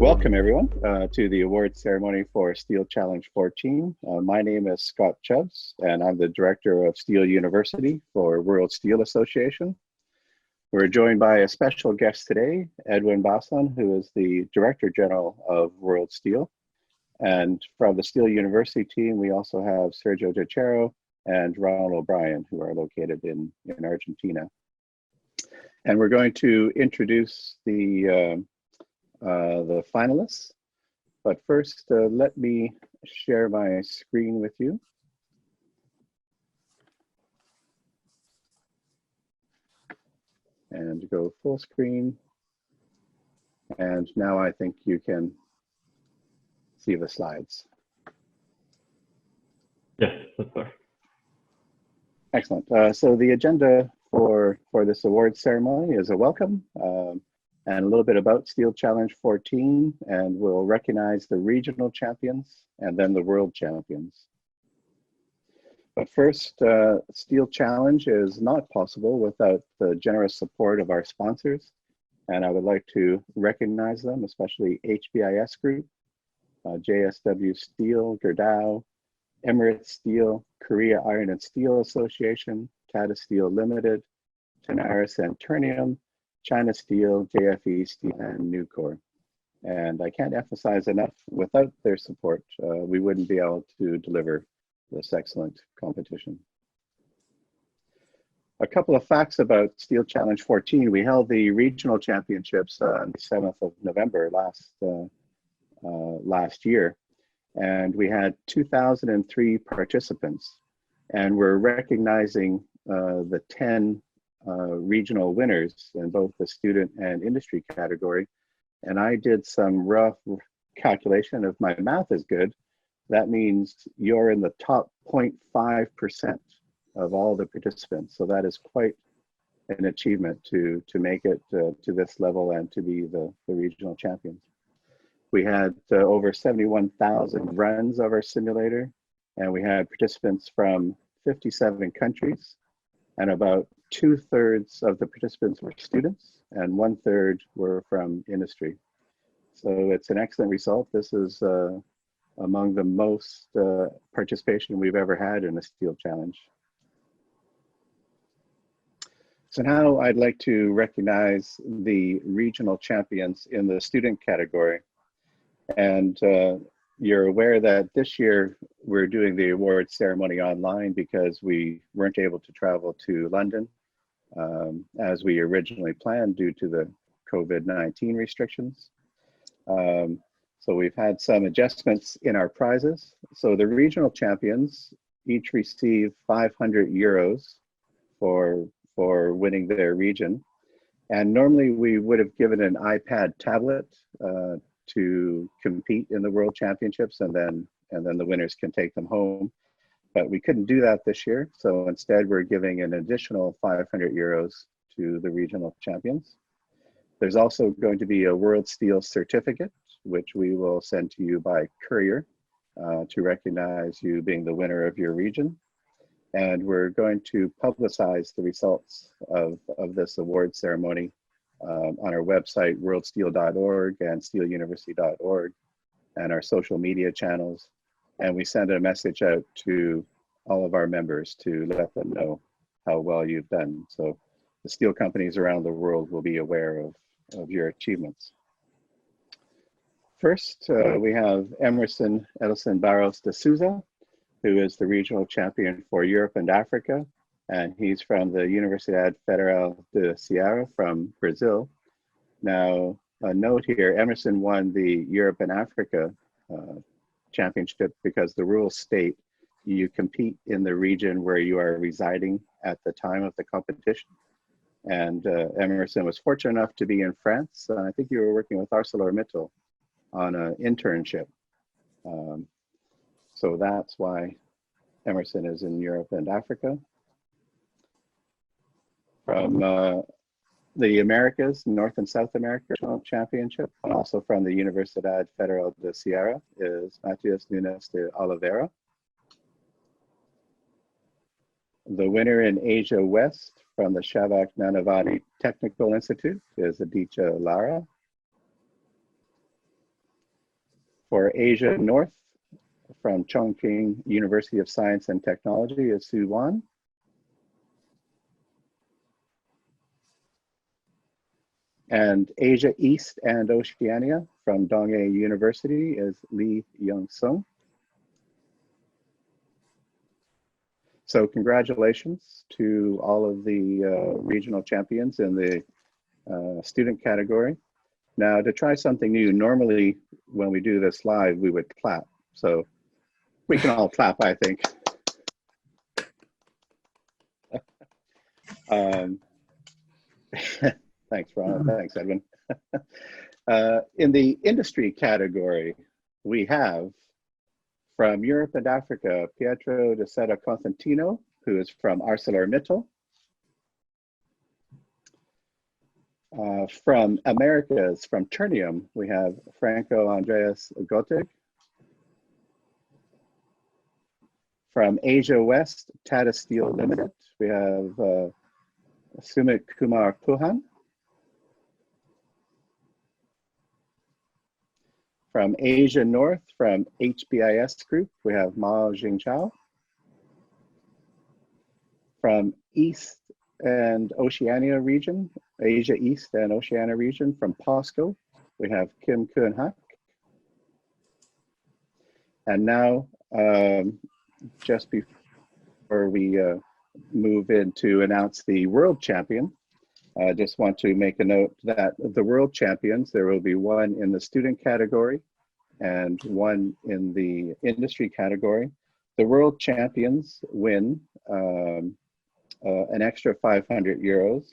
Welcome everyone to the award ceremony for Steel Challenge 14. My name is Scott Chubbs and I'm the Director of Steel University for World Steel Association. We're joined by a special guest today, Edwin Basson, who is the Director General of World Steel. And from the Steel University team, we also have Sergio Dechero and Ronald O'Brien, who are located in Argentina. And we're going to introduce the finalists. But first, let me share my screen with you. And go full screen. And now I think you can see the slides. Yes, that's fair. Excellent. So the agenda for this award ceremony is a welcome and a little bit about Steel Challenge 14, and we'll recognize the regional champions and then the world champions. But first, Steel Challenge is not possible without the generous support of our sponsors, and I would like to recognize them, especially HBIS Group, JSW Steel, Gerdau, Emirates Steel, Korea Iron and Steel Association, Tata Steel Limited, Tenaris and Ternium, China Steel, JFE Steel, and Nucor. And I can't emphasize enough, without their support, we wouldn't be able to deliver this excellent competition. A couple of facts about Steel Challenge 14. We held the regional championships on the 7th of November last year, and we had 2,003 participants, and we're recognizing the 10 regional winners in both the student and industry category. And I did some rough calculation. If my math is good, that means you're in the top 0.5% of all the participants. So that is quite an achievement to make it to this level and to be the regional champions. We had over 71,000 runs of our simulator, and we had participants from 57 countries, and about 2/3 of the participants were students and 1/3 were from industry. So it's an excellent result. This is among the most participation we've ever had in a Steel Challenge. So now I'd like to recognize the regional champions in the student category. And you're aware that this year we're doing the award ceremony online because we weren't able to travel to London as we originally planned due to the COVID-19 restrictions. So we've had some adjustments in our prizes. So the regional champions each receive 500 euros for winning their region. And normally we would have given an iPad tablet to compete in the World Championships, and then the winners can take them home. But we couldn't do that this year, so instead we're giving an additional 500 euros to the regional champions. There's also going to be a World Steel certificate, which we will send to you by courier to recognize you being the winner of your region. And we're going to publicize the results of this award ceremony on our website, worldsteel.org and steeluniversity.org, and our social media channels. And we send a message out to all of our members to let them know how well you've done. So the steel companies around the world will be aware of your achievements. First, we have Emerson Edison Barros de Souza, who is the regional champion for Europe and Africa. And he's from the Universidade Federal de Ceará from Brazil. Now, a note here, Emerson won the Europe and Africa championship because the rules state you compete in the region where you are residing at the time of the competition. And Emerson was fortunate enough to be in France. I think you were working with ArcelorMittal on an internship. So that's why Emerson is in Europe and Africa. From the Americas, North and South America Championship, and also from the Universidade Federal de Ceará is Matias Nunes de Oliveira. The winner in Asia West from the Shavak Nanavati Technical Institute is Aditya Lara. For Asia North, from Chongqing University of Science and Technology is Huan. And Asia East and Oceania from Donghae University is Li Young-sung. So congratulations to all of the regional champions in the student category. Now, to try something new, normally when we do this live, we would clap. So we can all clap, I think. Thanks, Ron. Thanks, Edwin. In the industry category, we have from Europe and Africa, Pietro de Seta Constantino, who is from ArcelorMittal. From Americas, from Ternium, we have Franco Andreas Gottig. From Asia West, Tata Steel Limited, we have Sumit Kumar Puhan. From Asia North, from HBIS Group, we have Mao Jingchao. From East and Oceania region, Asia East and Oceania region, from Posco, we have Keun Hak. And now, just before we move in to announce the world champion, I just want to make a note that the world champions, there will be one in the student category and one in the industry category. The world champions win an extra 500 euros.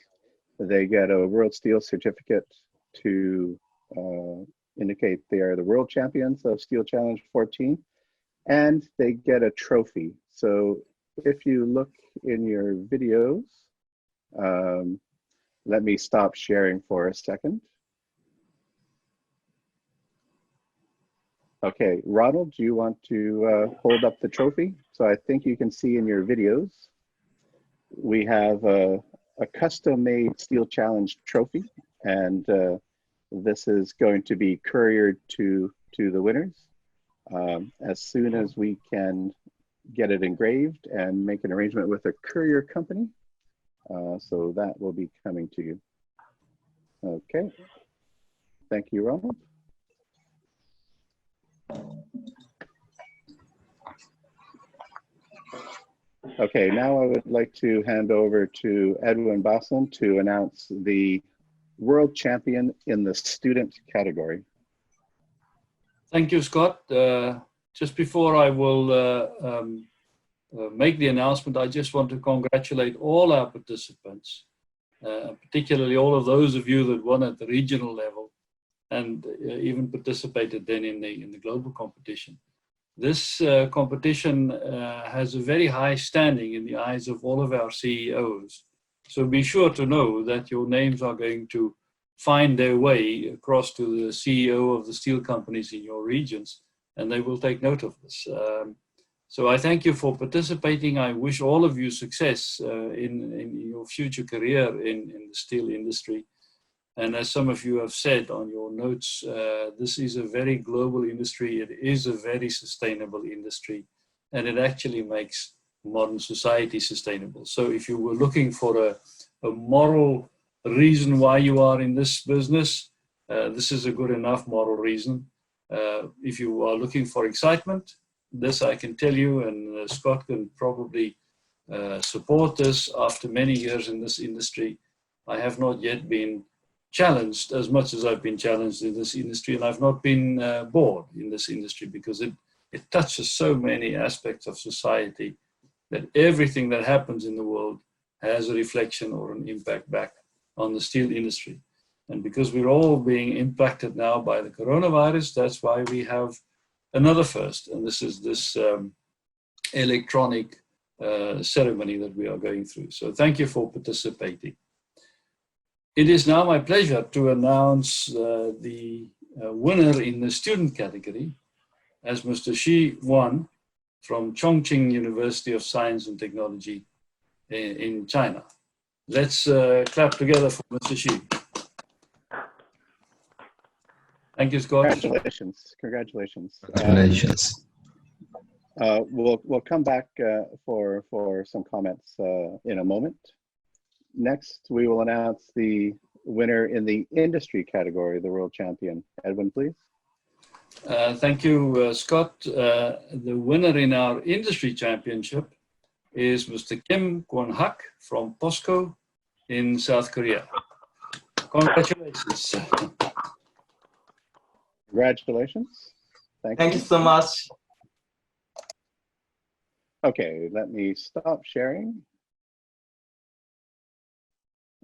They get a world steel certificate to indicate they are the world champions of Steel Challenge 14, and they get a trophy. So if you look in your videos, let me stop sharing for a second. Okay, Ronald, do you want to hold up the trophy? So I think you can see in your videos, we have a custom-made Steel Challenge trophy, and this is going to be couriered to the winners as soon as we can get it engraved and make an arrangement with a courier company. So that will be coming to you. Okay, thank you, Ronald. Okay, now I would like to hand over to Edwin Basson to announce the world champion in the student category. Thank you, Scott. Just before I will make the announcement, I just want to congratulate all our participants, particularly all of those of you that won at the regional level and even participated then in the global competition. This competition has a very high standing in the eyes of all of our CEOs. So be sure to know that your names are going to find their way across to the CEO of the steel companies in your regions, and they will take note of this. So I thank you for participating. I wish all of you success in your future career in the steel industry. And as some of you have said on your notes, this is a very global industry. It is a very sustainable industry, and it actually makes modern society sustainable. So if you were looking for a moral reason why you are in this business, this is a good enough moral reason. If you are looking for excitement, this I can tell you, and Scott can probably support this. After many years in this industry, I have not yet been challenged as much as I've been challenged in this industry, and I've not been bored in this industry, because it touches so many aspects of society that everything that happens in the world has a reflection or an impact back on the steel industry. And because we're all being impacted now by the coronavirus, that's why we have another first, and this is this electronic ceremony that we are going through. So thank you for participating. It is now my pleasure to announce the winner in the student category as Mr. Shi Wan from Chongqing University of Science and Technology in China. Let's clap together for Mr. Shi. Thank you, Scott. Congratulations. Congratulations. Congratulations. We'll come back for some comments in a moment. Next, we will announce the winner in the industry category, the world champion. Edwin, please. Thank you, Scott. The winner in our industry championship is Mr. Keun Hak from Posco in South Korea. Congratulations. Congratulations. Thank you so much. Okay, let me stop sharing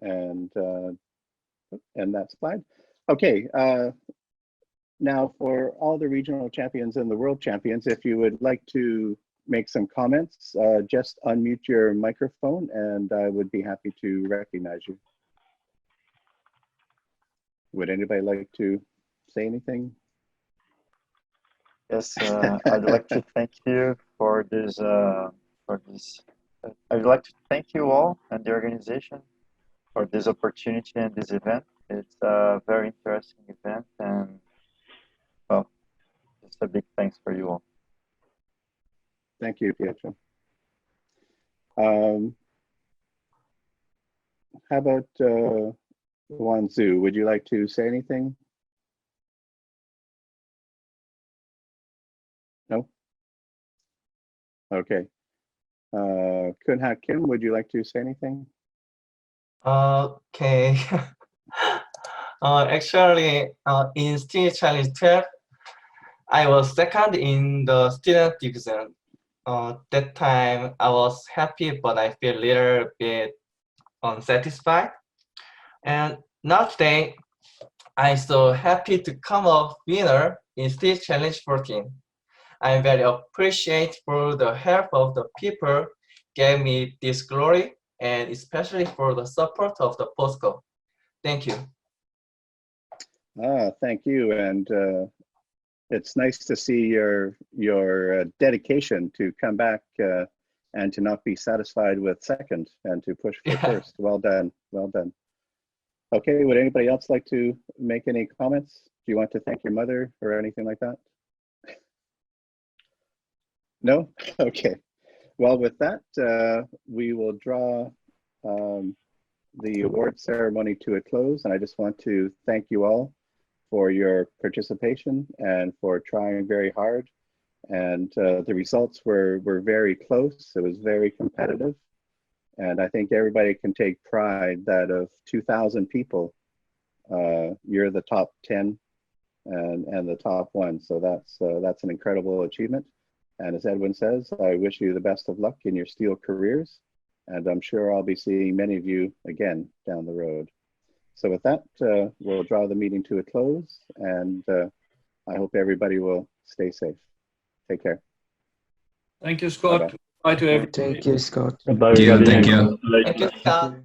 and that slide. Okay, now for all the regional champions and the world champions, if you would like to make some comments, just unmute your microphone and I would be happy to recognize you. Would anybody like to say anything? Yes, I'd like to thank you for this. I'd like to thank you all and the organization for this opportunity and this event. It's a very interesting event, and well, just a big thanks for you all. Thank you, Pietro. How about Huan Xu? Would you like to say anything? No? Okay. Keun Hak Kim, would you like to say anything? Okay. Actually, in Steel Challenge 12, I was second in the student division. That time I was happy, but I feel a little bit unsatisfied. And now today, I'm so happy to come a winner in Steel Challenge 14. I'm very appreciative for the help of the people gave me this glory, and especially for the support of the Posco. Thank you. Thank you, and it's nice to see your dedication to come back and to not be satisfied with second and to push for first. Well done, well done. Okay, would anybody else like to make any comments? Do you want to thank your mother or anything like that? No? Okay. Well, with that, we will draw the award ceremony to a close, and I just want to thank you all for your participation and for trying very hard. And the results were very close. It was very competitive. And I think everybody can take pride that of 2,000 people, you're the top 10 and the top one. So that's an incredible achievement. And as Edwin says, I wish you the best of luck in your steel careers. And I'm sure I'll be seeing many of you again down the road. So with that, we'll draw the meeting to a close. And I hope everybody will stay safe. Take care. Thank you, Scott. Bye-bye. Bye to everybody. Thank you, Scott. Thank you. Thank you, Scott.